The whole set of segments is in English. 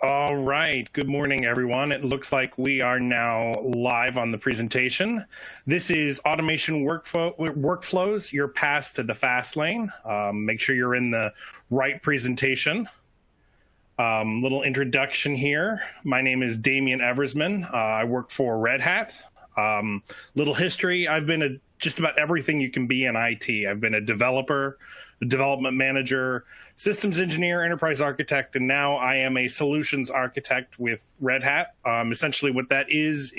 All right. Good morning, everyone. It looks like we are now live on the presentation. This is Automation Workflows, your pass to the fast lane. Make sure you're in the right presentation. Little introduction here. My name is Damian Eversman. I work for Red Hat. Little history. I've been just about everything you can be in IT. I've been a developer, a development manager, systems engineer, enterprise architect, and now I am a solutions architect with Red Hat. Essentially what that is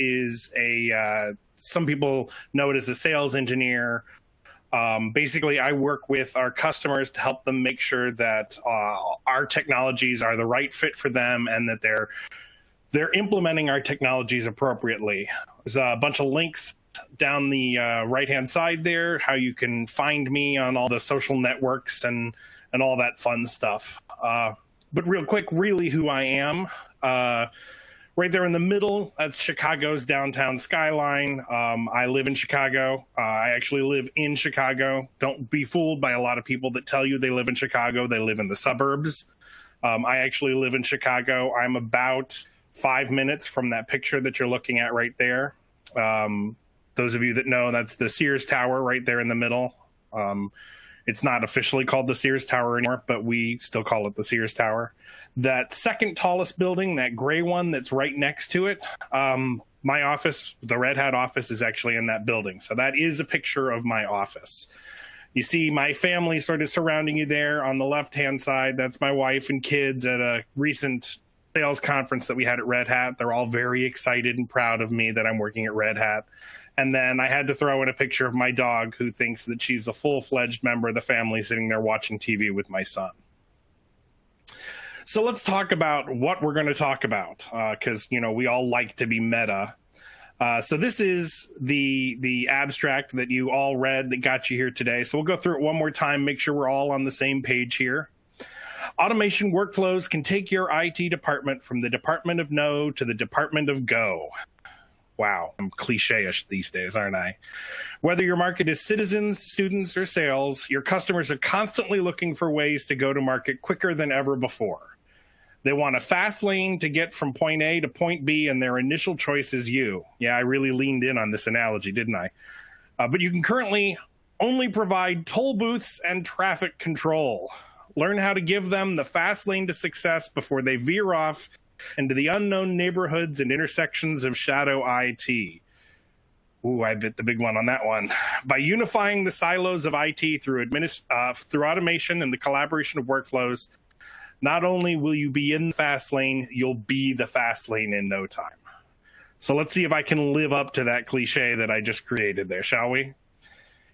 a, some people know it as a sales engineer. Basically, I work with our customers to help them make sure that our technologies are the right fit for them and that they're implementing our technologies appropriately. There's a bunch of links down the right-hand side there, how you can find me on all the social networks and all that fun stuff. But real quick, really who I am. Right there in the middle, that's Chicago's downtown skyline. I live in Chicago. I actually live in Chicago. Don't be fooled by a lot of people that tell you they live in Chicago. They live in the suburbs. I actually live in Chicago. I'm about 5 minutes from that picture that you're looking at right there. Those of you that know, that's the Sears Tower right there in the middle. It's not officially called the Sears Tower anymore, but we still call it the Sears Tower. That second tallest building, that gray one that's right next to it, my office, the Red Hat office, is actually in that building. So that is a picture of my office. You see my family sort of surrounding you there on the left-hand side. That's my wife and kids at a recent sales conference that we had at Red Hat. They're all very excited and proud of me that I'm working at Red Hat. And then I had to throw in a picture of my dog, who thinks that she's a full-fledged member of the family, sitting there watching TV with my son. So let's talk about what we're going to talk about, because we all like to be meta. So this is the abstract that you all read that got you here today. So we'll go through it one more time, make sure we're all on the same page here. Automation workflows can take your IT department from the Department of No to the Department of Go. Wow, I'm cliche-ish these days, aren't I? Whether your market is citizens, students, or sales, your customers are constantly looking for ways to go to market quicker than ever before. They want a fast lane to get from point A to point B, and their initial choice is you. Yeah, I really leaned in on this analogy, didn't I? But you can currently only provide toll booths and traffic control. Learn how to give them the fast lane to success before they veer off into the unknown neighborhoods and intersections of shadow IT. Ooh, I bit the big one on that one. By unifying the silos of IT through automation and the collaboration of workflows, not only will you be in the fast lane, you'll be the fast lane in no time. So let's see if I can live up to that cliche that I just created there, shall we?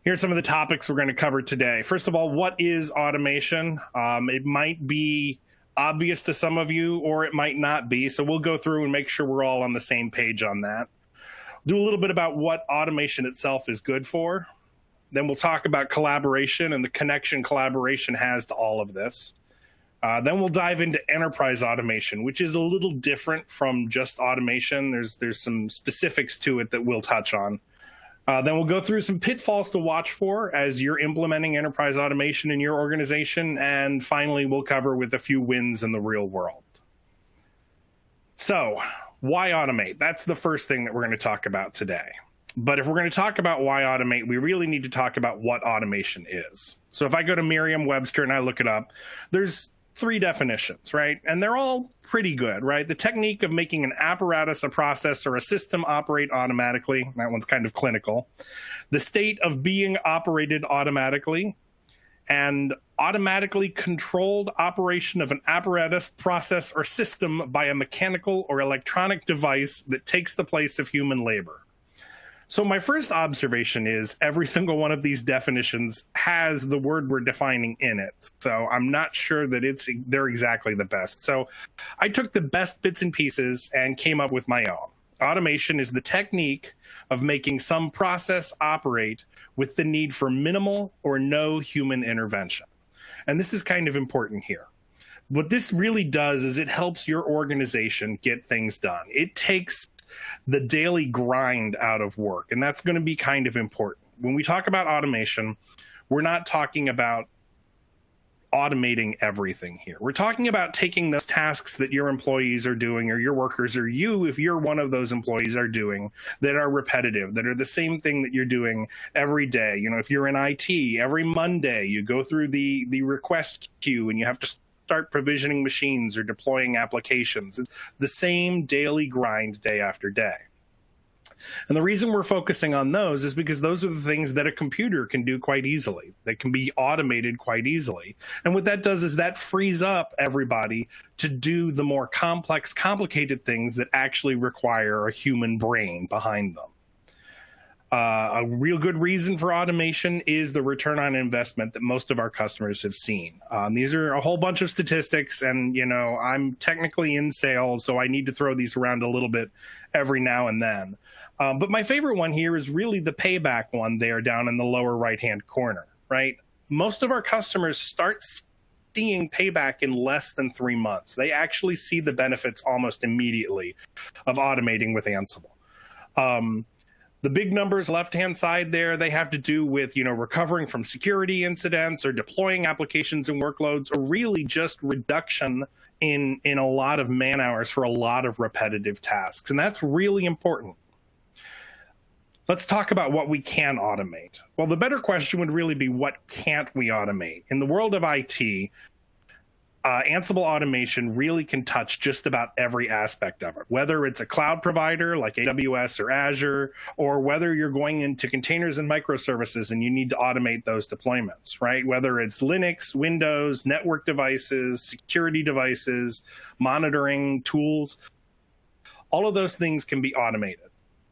Here's some of the topics we're going to cover today. First of all, what is automation? It might be obvious to some of you, or it might not be. So we'll go through and make sure we're all on the same page on that. Do a little bit about what automation itself is good for. Then we'll talk about collaboration and the connection collaboration has to all of this. Then we'll dive into enterprise automation, which is a little different from just automation. There's some specifics to it that we'll touch on. Then we'll go through some pitfalls to watch for as you're implementing enterprise automation in your organization. And finally, we'll cover with a few wins in the real world. So why automate? That's the first thing that we're going to talk about today. But if we're going to talk about why automate, we really need to talk about what automation is. So if I go to Merriam-Webster and I look it up, there's 3 definitions, right? And they're all pretty good, right? The technique of making an apparatus, a process, or a system operate automatically. That one's kind of clinical. The state of being operated automatically, and automatically controlled operation of an apparatus, process, or system by a mechanical or electronic device that takes the place of human labor. So my first observation is every single one of these definitions has the word we're defining in it. So I'm not sure that they're exactly the best. So I took the best bits and pieces and came up with my own. Automation is the technique of making some process operate with the need for minimal or no human intervention. And this is kind of important here. What this really does is it helps your organization get things done. It takes the daily grind out of work, and that's going to be kind of important. When we talk about automation, we're not talking about automating everything here. We're talking about taking those tasks that your employees are doing, or your workers, or you, if you're one of those employees, are doing, that are repetitive, that are the same thing that you're doing every day. You know, if you're in IT, every Monday you go through the request queue and you have to start provisioning machines or deploying applications. It's the same daily grind day after day. And the reason we're focusing on those is because those are the things that a computer can do quite easily. They can be automated quite easily. And what that does is that frees up everybody to do the more complex, complicated things that actually require a human brain behind them. A real good reason for automation is the return on investment that most of our customers have seen. These are a whole bunch of statistics, and you know, I'm technically in sales, so I need to throw these around a little bit every now and then. But my favorite one here is really the payback one there down in the lower right-hand corner, right? Most of our customers start seeing payback in less than 3 months. They actually see the benefits almost immediately of automating with Ansible. The big numbers left-hand side there, they have to do with, you know, recovering from security incidents or deploying applications and workloads, or really just reduction in a lot of man hours for a lot of repetitive tasks. And that's really important. Let's talk about what we can automate. Well, the better question would really be, what can't we automate? In the world of IT, Ansible automation really can touch just about every aspect of it, whether it's a cloud provider like AWS or Azure, or whether you're going into containers and microservices and you need to automate those deployments, right? Whether it's Linux, Windows, network devices, security devices, monitoring tools, all of those things can be automated.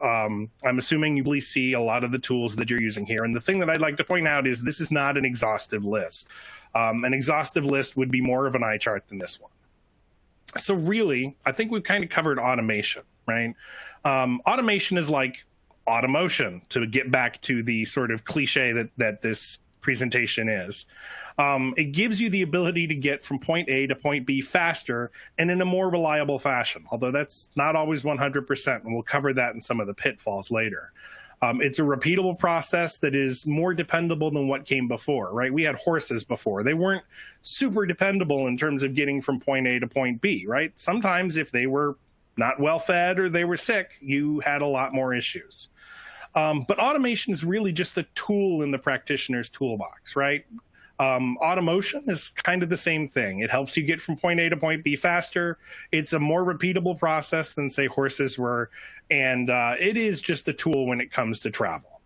I'm assuming you please see a lot of the tools that you're using here. And the thing that I'd like to point out is this is not an exhaustive list. An exhaustive list would be more of an eye chart than this one. So really, I think we've kind of covered automation, right? Automation is like automotion, to get back to the sort of cliche that this presentation is. It gives you the ability to get from point A to point B faster and in a more reliable fashion, although that's not always 100%, and we'll cover that in some of the pitfalls later. It's a repeatable process that is more dependable than what came before, right? We had horses before. They weren't super dependable in terms of getting from point A to point B, right? Sometimes if they were not well fed or they were sick, you had a lot more issues. But automation is really just a tool in the practitioner's toolbox, right? Automation is kind of the same thing. It helps you get from point A to point B faster. It's a more repeatable process than, say, horses were. And it is just a tool when it comes to travel.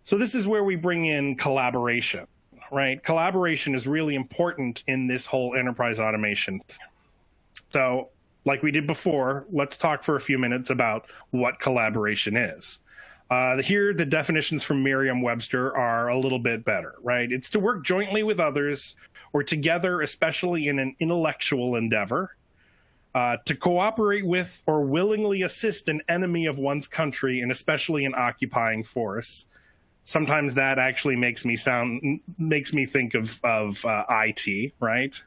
So this is where we bring in collaboration, right? Collaboration is really important in this whole enterprise automation. So like we did before, let's talk for a few minutes about what collaboration is. Here, the definitions from Merriam-Webster are a little bit better, right? It's to work jointly with others or together, especially in an intellectual endeavor, to cooperate with or willingly assist an enemy of one's country, and especially an occupying force. Sometimes that actually makes me think of IT, right?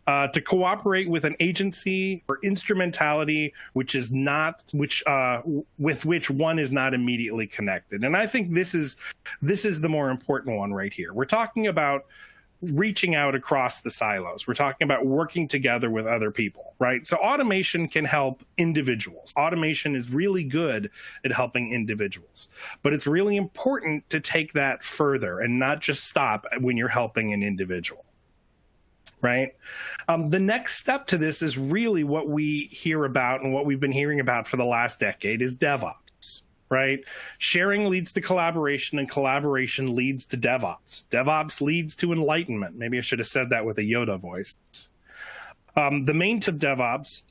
To cooperate with an agency or instrumentality with which one is not immediately connected. And I think this is the more important one right here. We're talking about reaching out across the silos. We're talking about working together with other people, right? So automation can help individuals. Automation is really good at helping individuals, but it's really important to take that further and not just stop when you're helping an individual. Right? The next step to this is really what we hear about and what we've been hearing about for the last decade is DevOps, right? Sharing leads to collaboration, and collaboration leads to DevOps. DevOps leads to enlightenment. Maybe I should have said that with a Yoda voice. The main of DevOps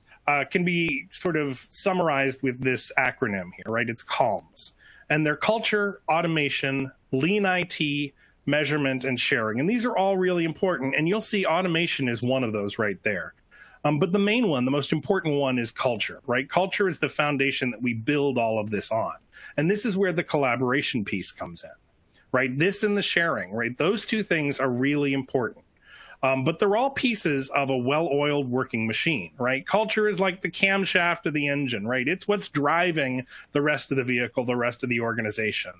can be sort of summarized with this acronym here, right? It's CALMS. And they're culture, automation, lean IT, measurement, and sharing. And these are all really important. And you'll see automation is one of those right there. But the main one, the most important one, is culture, right? Culture is the foundation that we build all of this on. And this is where the collaboration piece comes in, right? This and the sharing, right? Those two things are really important. But they're all pieces of a well-oiled working machine, right? Culture is like the camshaft of the engine, right? It's what's driving the rest of the vehicle, the rest of the organization.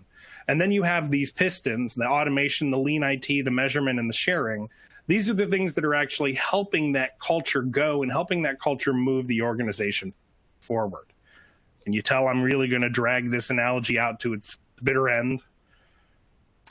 And then you have these pistons, the automation, the lean IT, the measurement, and the sharing. These are the things that are actually helping that culture go and helping that culture move the organization forward. Can you tell I'm really going to drag this analogy out to its bitter end?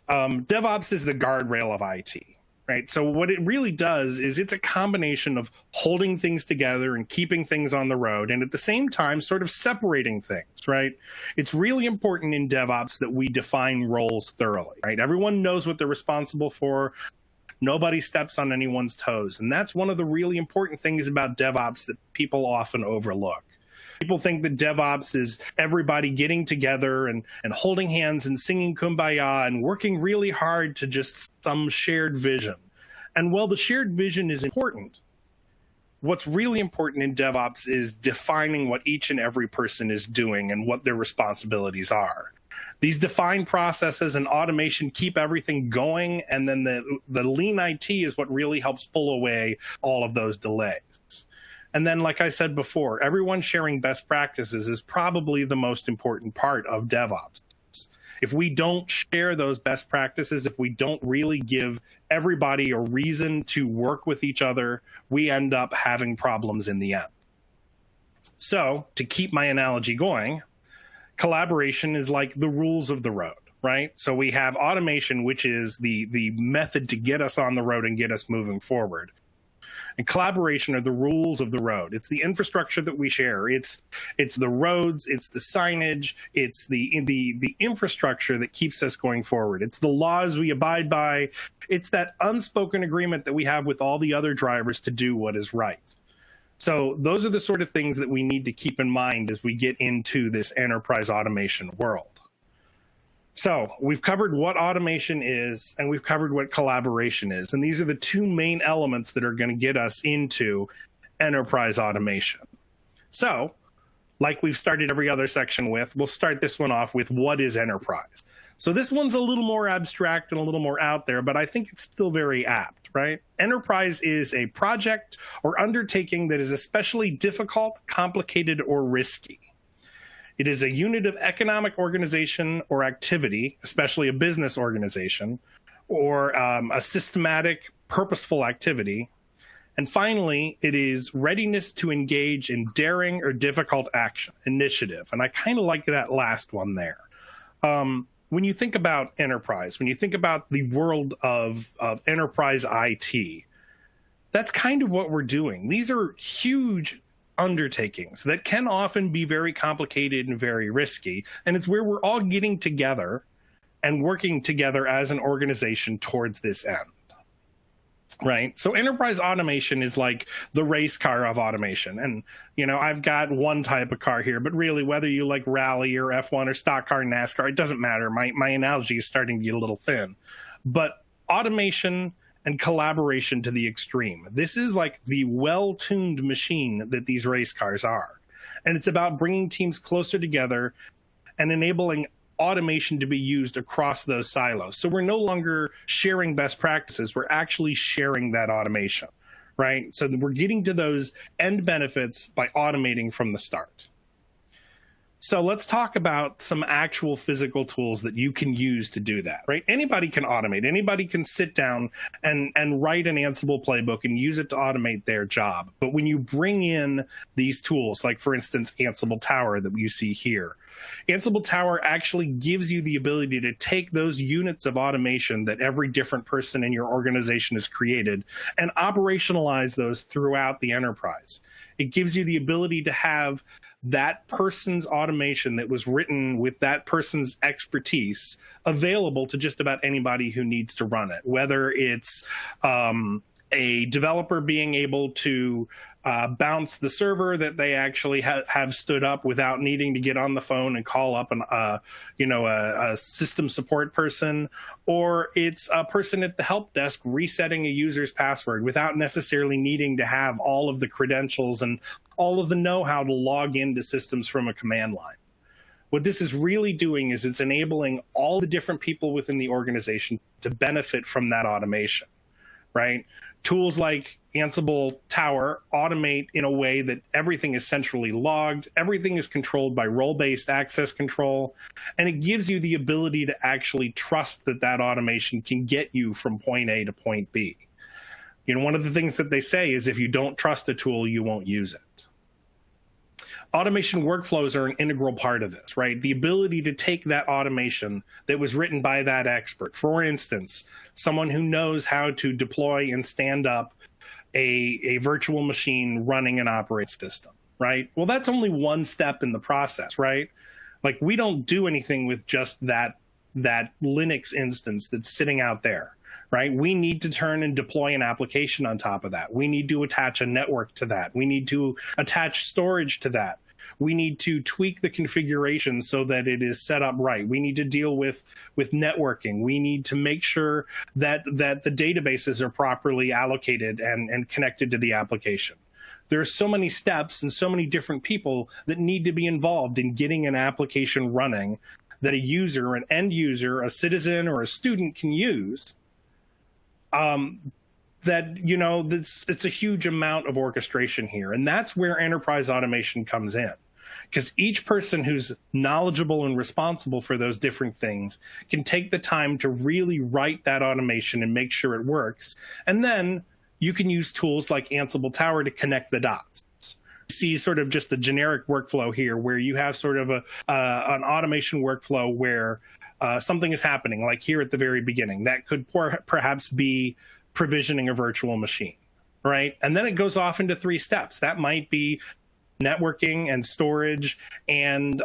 DevOps is the guardrail of IT. Right. So what it really does is it's a combination of holding things together and keeping things on the road, and at the same time sort of separating things. Right. It's really important in DevOps that we define roles thoroughly. Right. Everyone knows what they're responsible for. Nobody steps on anyone's toes. And that's one of the really important things about DevOps that people often overlook. People think that DevOps is everybody getting together and holding hands and singing Kumbaya and working really hard to just some shared vision. And while the shared vision is important, what's really important in DevOps is defining what each and every person is doing and what their responsibilities are. These defined processes and automation keep everything going, and then the lean IT is what really helps pull away all of those delays. And then, like I said before, everyone sharing best practices is probably the most important part of DevOps. If we don't share those best practices, if we don't really give everybody a reason to work with each other, we end up having problems in the end. So, to keep my analogy going, collaboration is like the rules of the road, right? So we have automation, which is the method to get us on the road and get us moving forward. And collaboration are the rules of the road. It's the infrastructure that we share. It's the roads, it's the signage, it's the infrastructure that keeps us going forward. It's the laws we abide by. It's that unspoken agreement that we have with all the other drivers to do what is right. So those are the sort of things that we need to keep in mind as we get into this enterprise automation world. So we've covered what automation is, and we've covered what collaboration is. And these are the two main elements that are going to get us into enterprise automation. So, like we've started every other section with, we'll start this one off with what is enterprise. So this one's a little more abstract and a little more out there, but I think it's still very apt, right? Enterprise is a project or undertaking that is especially difficult, complicated, or risky. It is a unit of economic organization or activity, especially a business organization, or a systematic, purposeful activity. And finally, it is readiness to engage in daring or difficult action, initiative. And I kind of like that last one there. When you think about enterprise, when you think about the world of enterprise IT, that's kind of what we're doing. These are huge undertakings that can often be very complicated and very risky. And it's where we're all getting together and working together as an organization towards this end. Right. So enterprise automation is like the race car of automation. And, you know, I've got one type of car here, but really whether you like rally or F1 or stock car, NASCAR, it doesn't matter. My analogy is starting to get a little thin. But automation and collaboration to the extreme. This is like the well-tuned machine that these race cars are. And it's about bringing teams closer together and enabling automation to be used across those silos. So we're no longer sharing best practices, we're actually sharing that automation, right? So we're getting to those end benefits by automating from the start. So let's talk about some actual physical tools that you can use to do that, right? Anybody can automate. Anybody can sit down and write an Ansible playbook and use it to automate their job. But when you bring in these tools, like for instance, Ansible Tower that you see here, Ansible Tower actually gives you the ability to take those units of automation that every different person in your organization has created and operationalize those throughout the enterprise. It gives you the ability to have that person's automation that was written with that person's expertise available to just about anybody who needs to run it, whether it's a developer being able to bounce the server that they actually have stood up without needing to get on the phone and call up a system support person, or it's a person at the help desk resetting a user's password without necessarily needing to have all of the credentials and all of the know-how to log into systems from a command line. What this is really doing is it's enabling all the different people within the organization to benefit from that automation. right? Tools like Ansible Tower automate in a way that everything is centrally logged, everything is controlled by role-based access control, and it gives you the ability to actually trust that that automation can get you from point A to point B. You know, one of the things that they say is if you don't trust a tool, you won't use it. Automation workflows are an integral part of this, right? The ability to take that automation that was written by that expert, for instance, someone who knows how to deploy and stand up a virtual machine running an operating system, right? Well, that's only one step in the process, right? Like, we don't do anything with just that Linux instance that's sitting out there, right? We need to turn and deploy an application on top of that. We need to attach a network to that. We need to attach storage to that. We need to tweak the configuration so that it is set up right. We need to deal with networking. We need to make sure that the databases are properly allocated and connected to the application. There are so many steps and so many different people that need to be involved in getting an application running that a user, an end user, a citizen, or a student can use. That, you know, it's a huge amount of orchestration here. And that's where enterprise automation comes in. Because each person who's knowledgeable and responsible for those different things can take the time to really write that automation and make sure it works. And then you can use tools like Ansible Tower to connect the dots. You see sort of just the generic workflow here where you have sort of an automation workflow where something is happening, like here at the very beginning. That could perhaps be provisioning a virtual machine, right? And then it goes off into 3 steps. That might be networking and storage and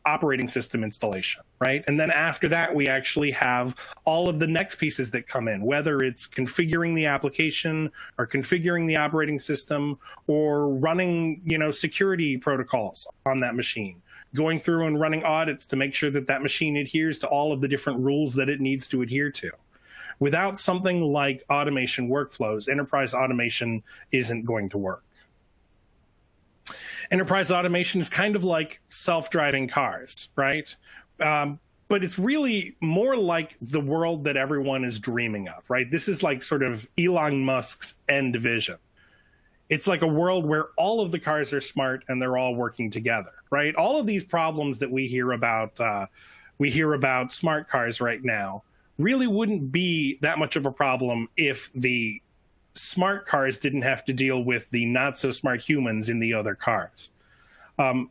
operating system installation, right? And then after that, we actually have all of the next pieces that come in, whether it's configuring the application or configuring the operating system or running, you know, security protocols on that machine, going through and running audits to make sure that that machine adheres to all of the different rules that it needs to adhere to. Without something like automation workflows, enterprise automation isn't going to work. Enterprise automation is kind of like self-driving cars, right? But it's really more like the world that everyone is dreaming of, right? This is like sort of Elon Musk's end vision. It's like a world where all of the cars are smart and they're all working together, right? All of these problems that we hear about smart cars right now really wouldn't be that much of a problem if the smart cars didn't have to deal with the not so smart humans in the other cars.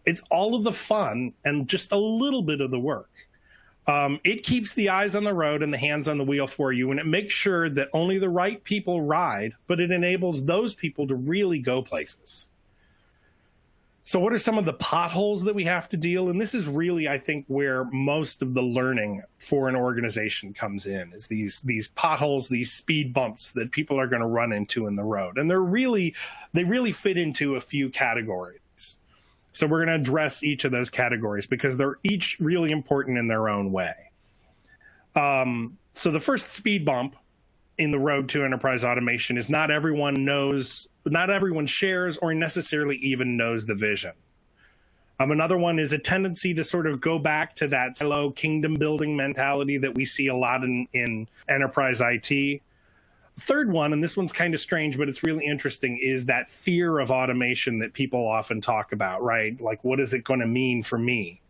It's all of the fun and just a little bit of the work. It keeps the eyes on the road and the hands on the wheel for you, and it makes sure that only the right people ride, but it enables those people to really go places. So what are some of the potholes that we have to deal? And this is really, I think, where most of the learning for an organization comes in, is these potholes, these speed bumps that people are going to run into in the road. And they really fit into a few categories. So we're going to address each of those categories because they're each really important in their own way. So the first speed bump in the road to enterprise automation is not everyone shares or necessarily even knows the vision. Another one is a tendency to sort of go back to that silo kingdom building mentality that we see a lot in enterprise IT. Third one, and this one's kind of strange, but it's really interesting, is that fear of automation that people often talk about, right? Like, what is it going to mean for me?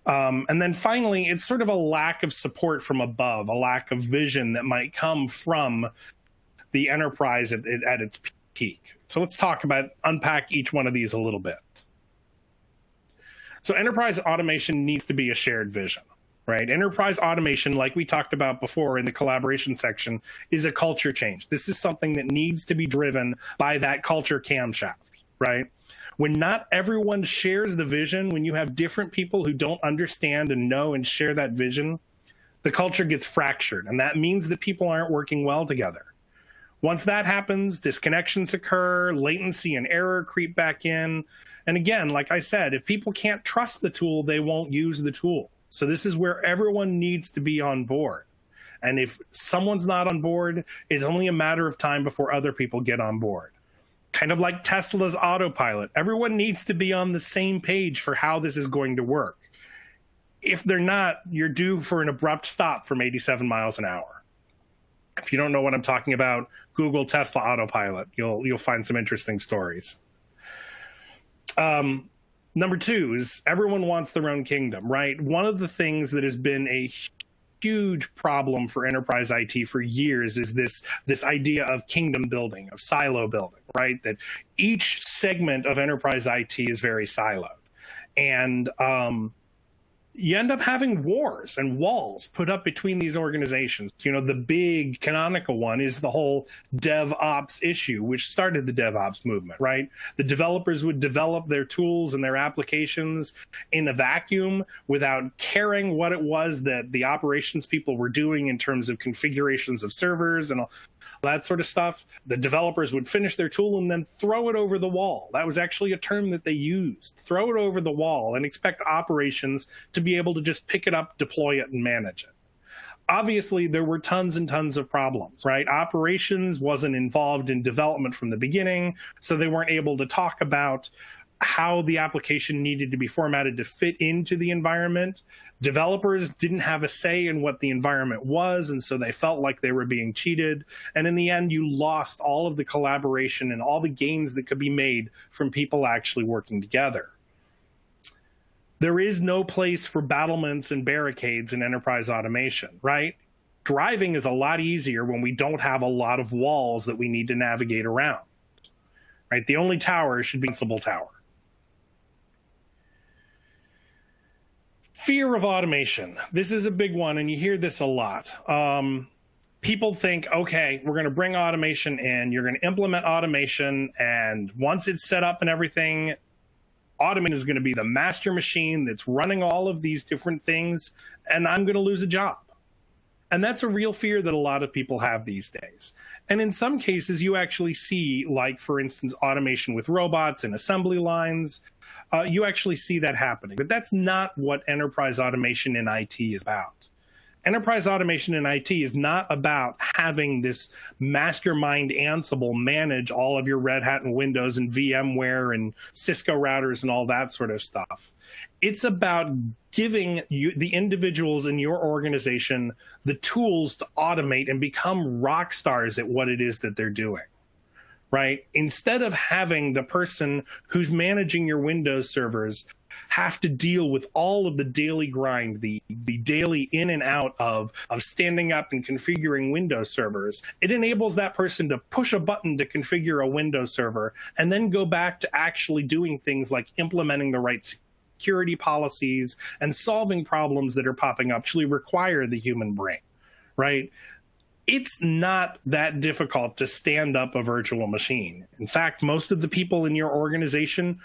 And then finally, it's sort of a lack of support from above, a lack of vision that might come from the enterprise at its peak. So let's unpack each one of these a little bit. So enterprise automation needs to be a shared vision, right? Enterprise automation, like we talked about before in the collaboration section, is a culture change. This is something that needs to be driven by that culture camshaft, right? When not everyone shares the vision, when you have different people who don't understand and know and share that vision, the culture gets fractured, and that means that people aren't working well together. Once that happens, disconnections occur, latency and error creep back in. And again, like I said, if people can't trust the tool, they won't use the tool. So this is where everyone needs to be on board. And if someone's not on board, it's only a matter of time before other people get on board. Kind of like Tesla's autopilot. Everyone needs to be on the same page for how this is going to work. If they're not, you're due for an abrupt stop from 87 miles an hour. If you don't know what I'm talking about, Google Tesla Autopilot. You'll find some interesting stories. Number two is everyone wants their own kingdom, right? One of the things that has been a huge problem for enterprise IT for years is this idea of kingdom building, of silo building, right? That each segment of enterprise IT is very siloed. And you end up having wars and walls put up between these organizations. You know, the big canonical one is the whole DevOps issue, which started the DevOps movement, right? The developers would develop their tools and their applications in a vacuum without caring what it was that the operations people were doing in terms of configurations of servers and all that sort of stuff. The developers would finish their tool and then throw it over the wall. That was actually a term that they used. Throw it over the wall and expect operations to be able to just pick it up, deploy it, and manage it. Obviously, there were tons and tons of problems, right? Operations wasn't involved in development from the beginning, so they weren't able to talk about how the application needed to be formatted to fit into the environment. Developers didn't have a say in what the environment was, and so they felt like they were being cheated. And in the end, you lost all of the collaboration and all the gains that could be made from people actually working together. There is no place for battlements and barricades in enterprise automation, right? Driving is a lot easier when we don't have a lot of walls that we need to navigate around, right? The only tower should be Ansible Tower. Fear of automation. This is a big one, and you hear this a lot. People think, okay, we're going to bring automation in, you're going to implement automation, and once it's set up and everything, automation is going to be the master machine that's running all of these different things, and I'm going to lose a job. And that's a real fear that a lot of people have these days. And in some cases, you actually see, like, for instance, automation with robots and assembly lines. You actually see that happening. But that's not what enterprise automation in IT is about. Enterprise automation in IT is not about having this mastermind Ansible manage all of your Red Hat and Windows and VMware and Cisco routers and all that sort of stuff. It's about giving you, the individuals in your organization, the tools to automate and become rock stars at what it is that they're doing, right? Instead of having the person who's managing your Windows servers have to deal with all of the daily grind, the daily in and out of standing up and configuring Windows servers. It enables that person to push a button to configure a Windows server and then go back to actually doing things like implementing the right security policies and solving problems that are popping up actually require the human brain, right? It's not that difficult to stand up a virtual machine. In fact, most of the people in your organization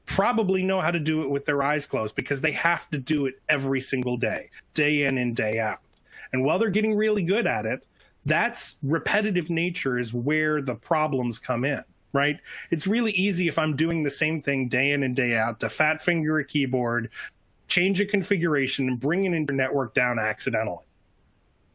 probably know how to do it with their eyes closed because they have to do it every single day, day in and day out. And while they're getting really good at it, that's repetitive nature is where the problems come in, right? It's really easy if I'm doing the same thing day in and day out to fat finger a keyboard, change a configuration, and bring an network down accidentally,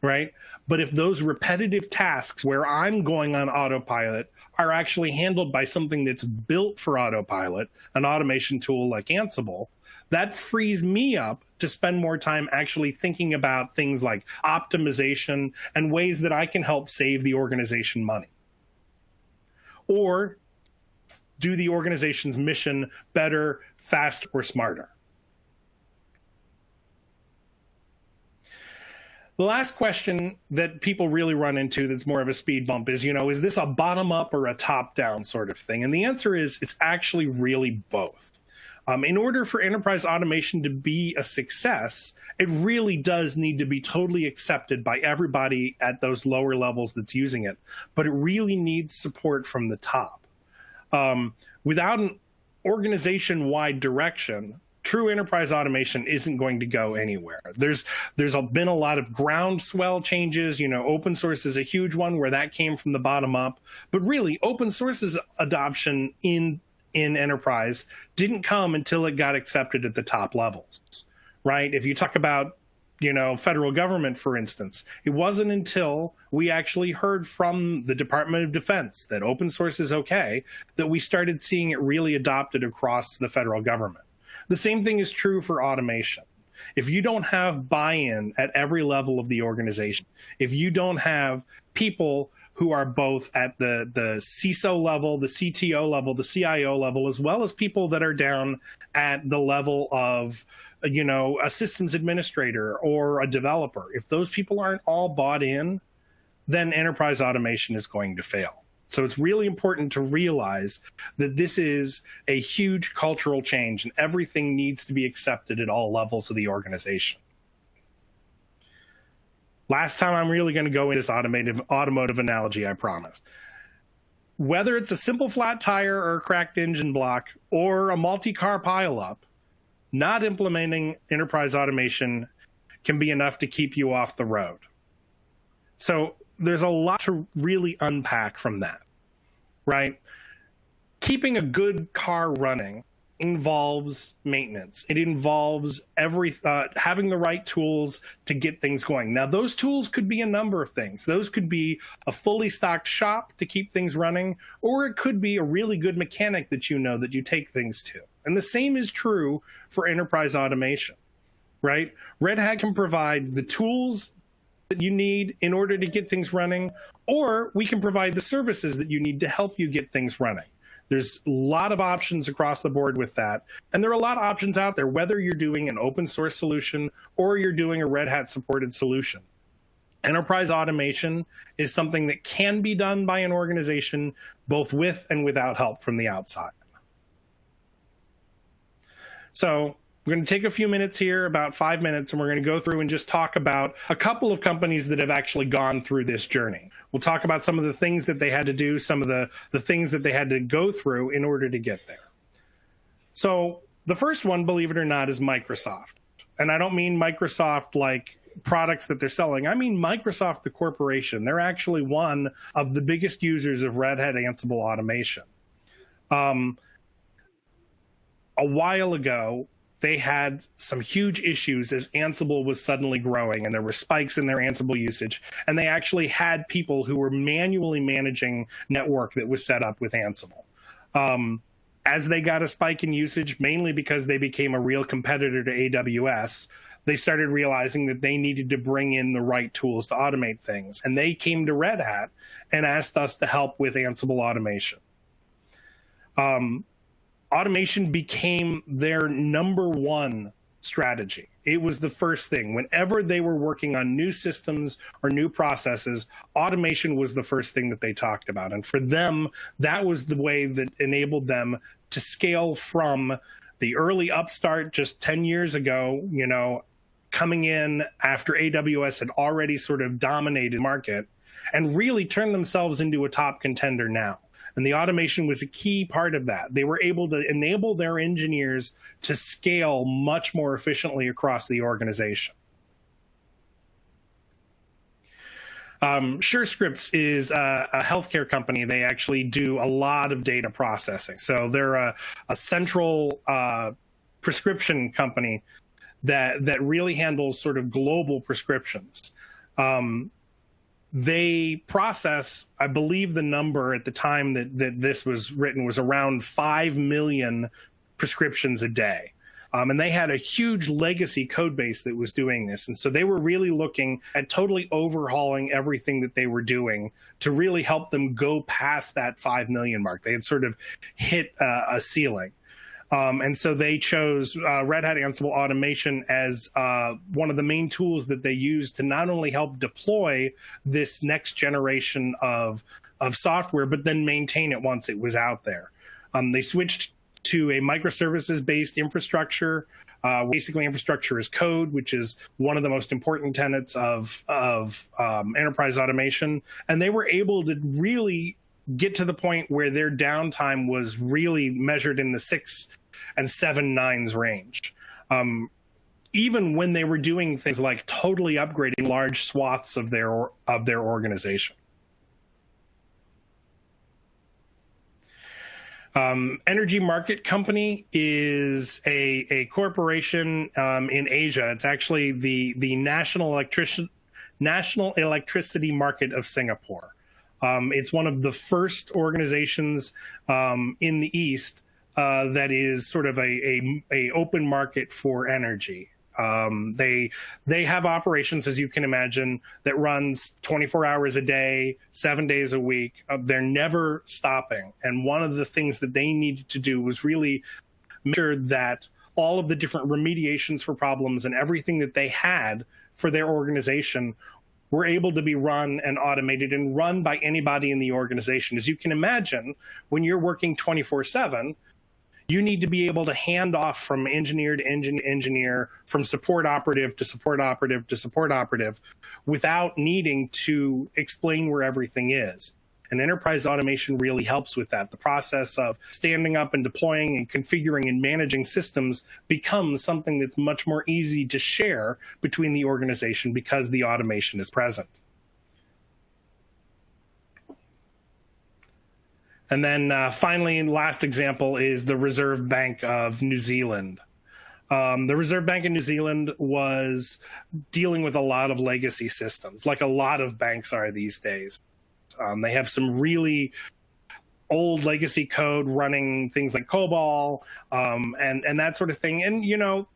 right? But if those repetitive tasks where I'm going on autopilot are actually handled by something that's built for autopilot, an automation tool like Ansible, that frees me up to spend more time actually thinking about things like optimization and ways that I can help save the organization money, or do the organization's mission better, faster, or smarter. The last question that people really run into that's more of a speed bump is, is this a bottom-up or a top-down sort of thing? And the answer is it's actually really both. In order for enterprise automation to be a success, it really does need to be totally accepted by everybody at those lower levels that's using it. But it really needs support from the top. Without an organization-wide direction, true enterprise automation isn't going to go anywhere. There's been a lot of groundswell changes. Open source is a huge one where that came from the bottom up. But really, open source's adoption in enterprise didn't come until it got accepted at the top levels, right? If you talk about federal government, for instance, it wasn't until we actually heard from the Department of Defense that open source is okay that we started seeing it really adopted across the federal government. The same thing is true for automation. If you don't have buy-in at every level of the organization, if you don't have people who are both at the CISO level, the CTO level, the CIO level, as well as people that are down at the level of, you know, a systems administrator or a developer, if those people aren't all bought in, then enterprise automation is going to fail. So it's really important to realize that this is a huge cultural change and everything needs to be accepted at all levels of the organization. Last time I'm really going to go into this automotive analogy, I promise. Whether it's a simple flat tire or a cracked engine block or a multi-car pileup, not implementing enterprise automation can be enough to keep you off the road. So there's a lot to really unpack from that, right? Keeping a good car running involves maintenance. It involves having the right tools to get things going. Now, those tools could be a number of things. Those could be a fully stocked shop to keep things running, or it could be a really good mechanic that you know that you take things to. And the same is true for enterprise automation, right? Red Hat can provide the tools that you need in order to get things running, or we can provide the services that you need to help you get things running. There's a lot of options across the board with that. And there are a lot of options out there, whether you're doing an open source solution or you're doing a Red Hat supported solution. Enterprise automation is something that can be done by an organization, both with and without help from the outside. So we're going to take a few minutes here, about 5 minutes, and we're going to go through and just talk about a couple of companies that have actually gone through this journey. We'll talk about some of the things that they had to do, some of the things that they had to go through in order to get there. So the first one, believe it or not, is Microsoft. And I don't mean Microsoft like products that they're selling. I mean Microsoft, the corporation. They're actually one of the biggest users of Red Hat Ansible automation. A while ago, they had some huge issues as Ansible was suddenly growing and there were spikes in their Ansible usage. And they actually had people who were manually managing network that was set up with Ansible. As they got a spike in usage, mainly because they became a real competitor to AWS, they started realizing that they needed to bring in the right tools to automate things. And they came to Red Hat and asked us to help with Ansible automation. Automation became their number one strategy. It was the first thing. Whenever they were working on new systems or new processes, automation was the first thing that they talked about. And for them, that was the way that enabled them to scale from the early upstart just 10 years ago, you know, coming in after AWS had already sort of dominated the market, and really turn themselves into a top contender now. And the automation was a key part of that. They were able to enable their engineers to scale much more efficiently across the organization. Surescripts is a healthcare company. They actually do a lot of data processing. So they're a central prescription company that really handles sort of global prescriptions. They process, I believe the number at the time that this was written was around 5 million prescriptions a day. And they had a huge legacy code base that was doing this. And so they were really looking at totally overhauling everything that they were doing to really help them go past that 5 million mark. They had sort of hit a ceiling. And so they chose Red Hat Ansible Automation as one of the main tools that they use to not only help deploy this next generation of software, but then maintain it once it was out there. They switched to a microservices-based infrastructure. Basically, infrastructure as code, which is one of the most important tenets of enterprise automation. And they were able to really get to the point where their downtime was really measured in the 6 and 7 nines range. Even when they were doing things like totally upgrading large swaths of their organization. Energy Market Company is a corporation in Asia. It's actually the national electricity market of Singapore. It's one of the first organizations in the East that is sort of a open market for energy. They have operations, as you can imagine, that runs 24 hours a day, 7 days a week. They're never stopping. And one of the things that they needed to do was really make sure that all of the different remediations for problems and everything that they had for their organization were able to be run and automated and run by anybody in the organization. As you can imagine, when you're working 24/7, you need to be able to hand off from engineer to engineer, from support operative to support operative to support operative, without needing to explain where everything is. And enterprise automation really helps with that. The process of standing up and deploying and configuring and managing systems becomes something that's much more easy to share between the organization because the automation is present. And then finally, last example is the Reserve Bank of New Zealand. The Reserve Bank of New Zealand was dealing with a lot of legacy systems, like a lot of banks are these days. They have some really old legacy code running things like COBOL and that sort of thing. And, you know,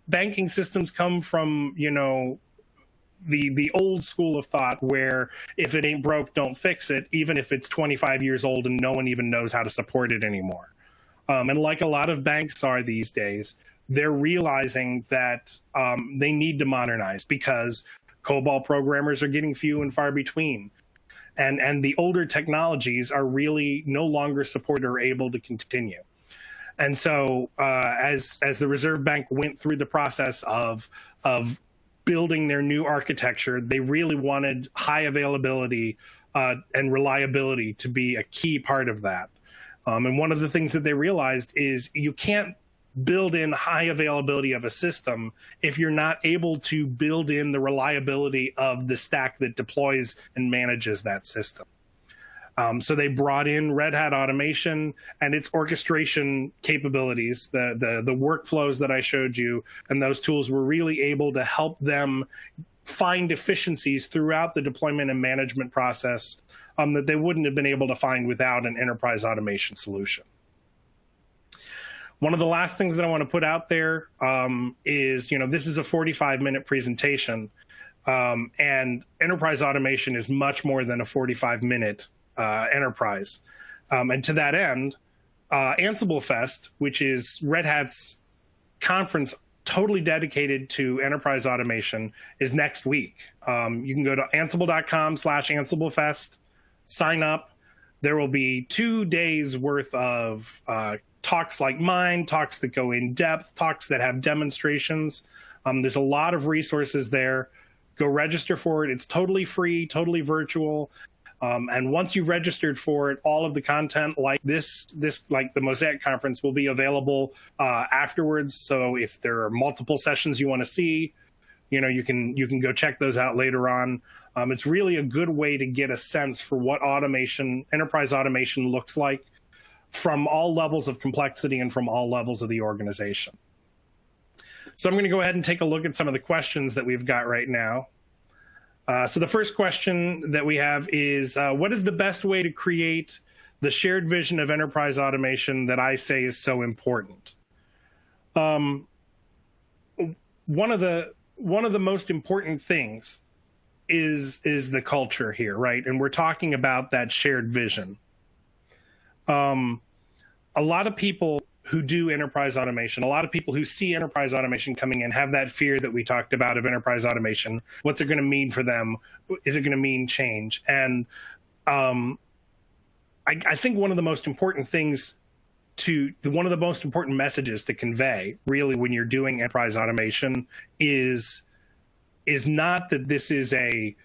banking systems come from, you know, the old school of thought where if it ain't broke, don't fix it, even if it's 25 years old and no one even knows how to support it anymore. And like a lot of banks are these days, they're realizing that they need to modernize because COBOL programmers are getting few and far between. And the older technologies are really no longer supported or able to continue. And so as the Reserve Bank went through the process of building their new architecture, they really wanted high availability and reliability to be a key part of that. And one of the things that they realized is you can't build in high availability of a system if you're not able to build in the reliability of the stack that deploys and manages that system. So they brought in Red Hat automation and its orchestration capabilities, the workflows that I showed you, and those tools were really able to help them find efficiencies throughout the deployment and management process that they wouldn't have been able to find without an enterprise automation solution. One of the last things that I want to put out there is, you know, this is a 45-minute presentation, and enterprise automation is much more than a 45-minute enterprise. And to that end, Ansible Fest, which is Red Hat's conference totally dedicated to enterprise automation, is next week. You can go to ansible.com/AnsibleFest, sign up. There will be 2 days worth of talks like mine, talks that go in depth, talks that have demonstrations. There's a lot of resources there. Go register for it. It's totally free, totally virtual. And once you've registered for it, all of the content like this like the MoSAIC conference will be available afterwards. So if there are multiple sessions you want to see, you know, you can go check those out later on. It's really a good way to get a sense for what automation, enterprise automation looks like from all levels of complexity and from all levels of the organization. So I'm going to go ahead and take a look at some of the questions that we've got right now. So the first question that we have is, what is the best way to create the shared vision of enterprise automation that I say is so important? One of the most important things is the culture here, right? And we're talking about that shared vision. A lot of people who do enterprise automation, a lot of people who see enterprise automation coming in have that fear that we talked about of enterprise automation. What's it going to mean for them? Is it going to mean change? And I think one of the most important things one of the most important messages to convey really when you're doing enterprise automation is not that this is a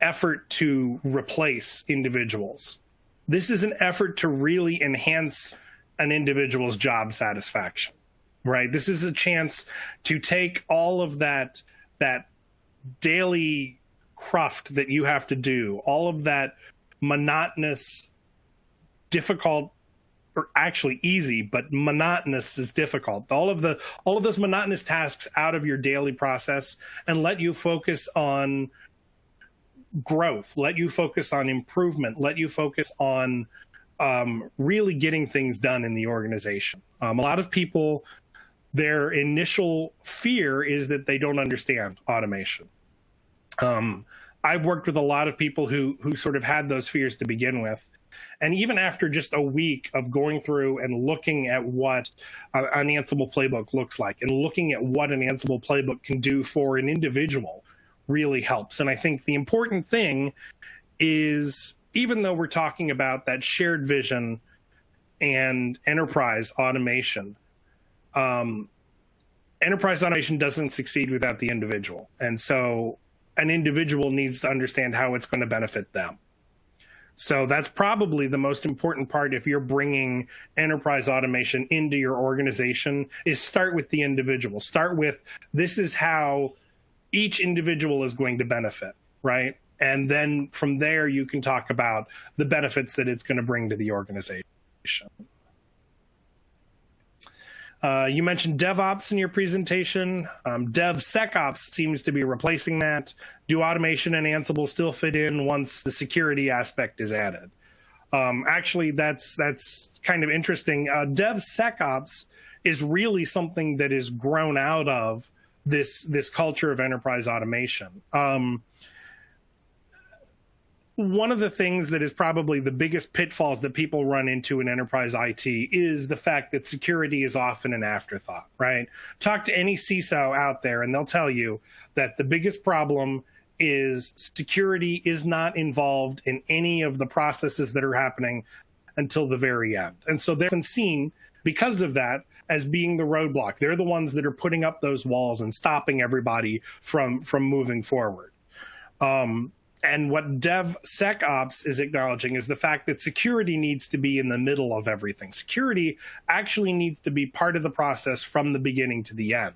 effort to replace individuals. This is an effort to really enhance an individual's job satisfaction, right? This is a chance to take all of that daily cruft that you have to do, all of that monotonous, difficult, or actually easy, but monotonous is difficult. All of those monotonous tasks out of your daily process and let you focus on growth, let you focus on improvement, let you focus on really getting things done in the organization. A lot of people, their initial fear is that they don't understand automation. I've worked with a lot of people who sort of had those fears to begin with. And even after just a week of going through and looking at what an Ansible playbook looks like and looking at what an Ansible playbook can do for an individual really helps. And I think the important thing is, even though we're talking about that shared vision and enterprise automation, enterprise automation doesn't succeed without the individual. And so an individual needs to understand how it's going to benefit them. So that's probably the most important part if you're bringing enterprise automation into your organization, is start with the individual. Start with, this is how each individual is going to benefit, right? And then from there, you can talk about the benefits that it's going to bring to the organization. You mentioned DevOps in your presentation. DevSecops seems to be replacing that. Do automation and Ansible still fit in once the security aspect is added? Actually, that's kind of interesting. DevSecops is really something that is grown out of this culture of enterprise automation. One of the things that is probably the biggest pitfalls that people run into in enterprise IT is the fact that security is often an afterthought, right? Talk to any CISO out there and they'll tell you that the biggest problem is security is not involved in any of the processes that are happening until the very end. And so they're often seen, because of that, as being the roadblock. They're the ones that are putting up those walls and stopping everybody from moving forward. And what DevSecOps is acknowledging is the fact that security needs to be in the middle of everything. Security actually needs to be part of the process from the beginning to the end.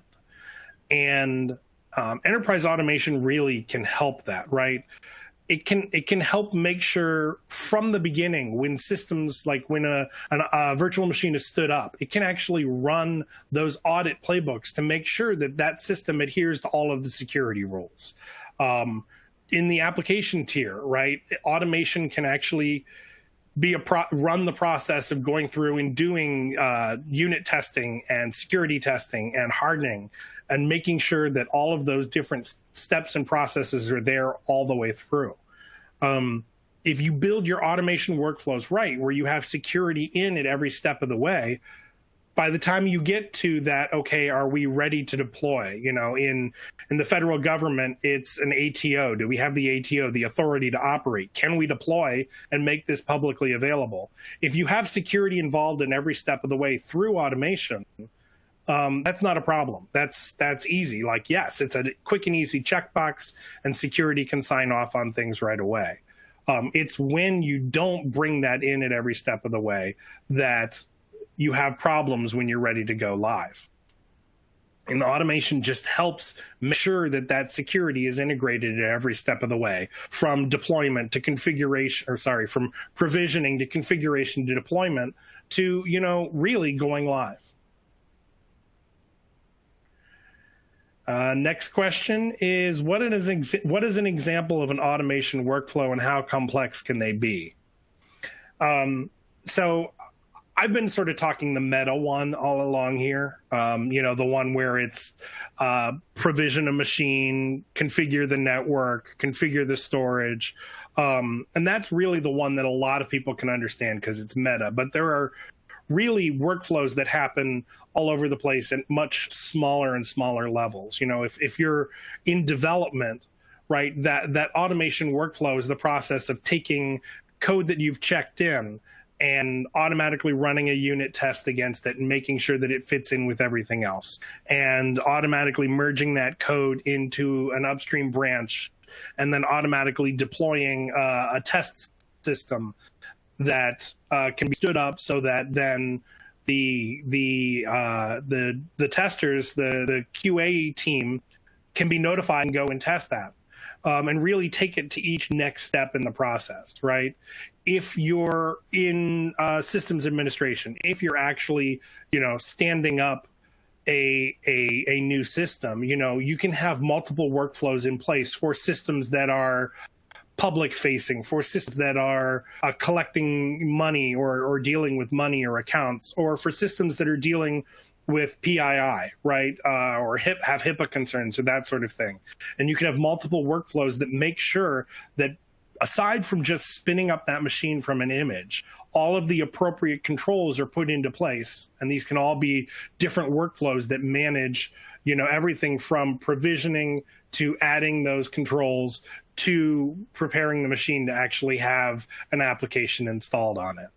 And enterprise automation really can help that, right? It can help make sure from the beginning, when systems, like when a virtual machine is stood up, it can actually run those audit playbooks to make sure that that system adheres to all of the security rules. In the application tier, right, automation can actually be run the process of going through and doing unit testing and security testing and hardening and making sure that all of those different steps and processes are there all the way through. If you build your automation workflows right, where you have security in at every step of the way, by the time you get to that, okay, are we ready to deploy? You know, in the federal government, it's an ATO. Do we have the ATO, the authority to operate? Can we deploy and make this publicly available? If you have security involved in every step of the way through automation, that's not a problem. That's easy. Like, yes, it's a quick and easy checkbox, and security can sign off on things right away. It's when you don't bring that in at every step of the way that you have problems when you're ready to go live. And automation just helps make sure that that security is integrated at every step of the way, from deployment to configuration, or sorry, from provisioning to configuration to deployment to, you know, really going live. Next question is, what is an example of an automation workflow and how complex can they be? So I've been sort of talking the meta one all along here, you know, the one where it's provision a machine, configure the network, configure the storage. And that's really the one that a lot of people can understand because it's meta. But there are really workflows that happen all over the place at much smaller and smaller levels. You know, if you're in development, right, that automation workflow is the process of taking code that you've checked in and automatically running a unit test against it and making sure that it fits in with everything else, and automatically merging that code into an upstream branch, and then automatically deploying a test system that can be stood up so that then the testers, the QA team, can be notified and go and test that. And really take it to each next step in the process, right? If you're in systems administration, if you're actually, you know, standing up a new system, you know, you can have multiple workflows in place for systems that are public facing, for systems that are collecting money or dealing with money or accounts, or for systems that are dealing with PII, right? Or have HIPAA concerns or that sort of thing. And you can have multiple workflows that make sure that aside from just spinning up that machine from an image, all of the appropriate controls are put into place. And these can all be different workflows that manage, everything from provisioning to adding those controls to preparing the machine to actually have an application installed on it.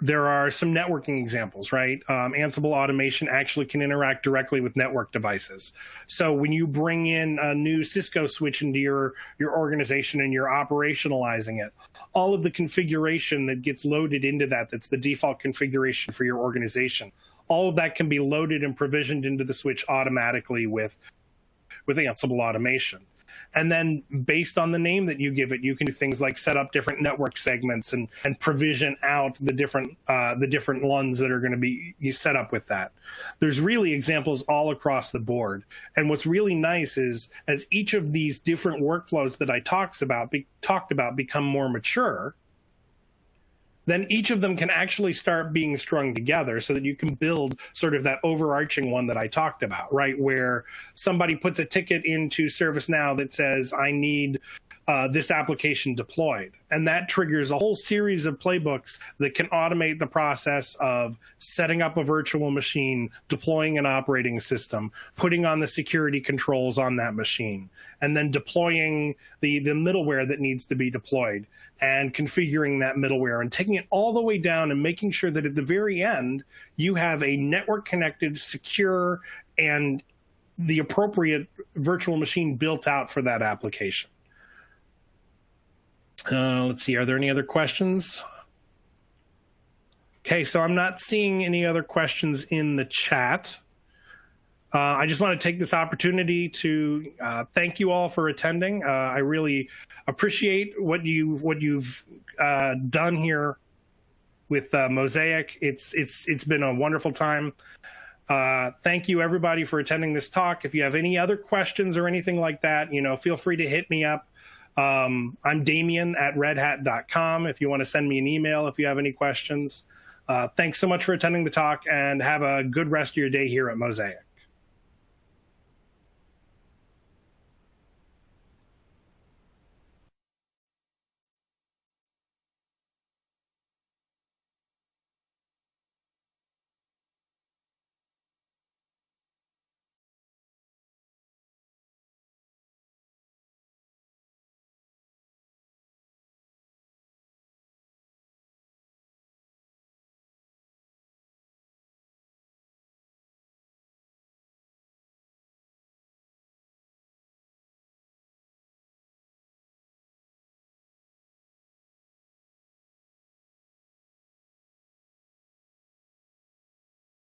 There are some networking examples, right? Ansible automation actually can interact directly with network devices. So when you bring in a new Cisco switch into your organization and you're operationalizing it, all of the configuration that gets loaded into that's the default configuration for your organization, all of that can be loaded and provisioned into the switch automatically with Ansible automation. And then based on the name that you give it, you can do things like set up different network segments and provision out the different ones that are going to be set up with that. There's really examples all across the board. And what's really nice is as each of these different workflows that I talked about become more mature, then each of them can actually start being strung together so that you can build sort of that overarching one that I talked about, right? Where somebody puts a ticket into ServiceNow that says, I need this application deployed. And that triggers a whole series of playbooks that can automate the process of setting up a virtual machine, deploying an operating system, putting on the security controls on that machine, and then deploying the middleware that needs to be deployed and configuring that middleware and taking it all the way down and making sure that at the very end, you have a network connected, secure, and the appropriate virtual machine built out for that application. Let's see, are there any other questions? Okay, so I'm not seeing any other questions in the chat. I just want to take this opportunity to thank you all for attending. I really appreciate what you've done here with MoSAIC. It's been a wonderful time. Thank you everybody for attending this talk. If you have any other questions or anything like that, feel free to hit me up. I'm Damien at redhat.com if you want to send me an email if you have any questions. Thanks so much for attending the talk and have a good rest of your day here at MoSAIC.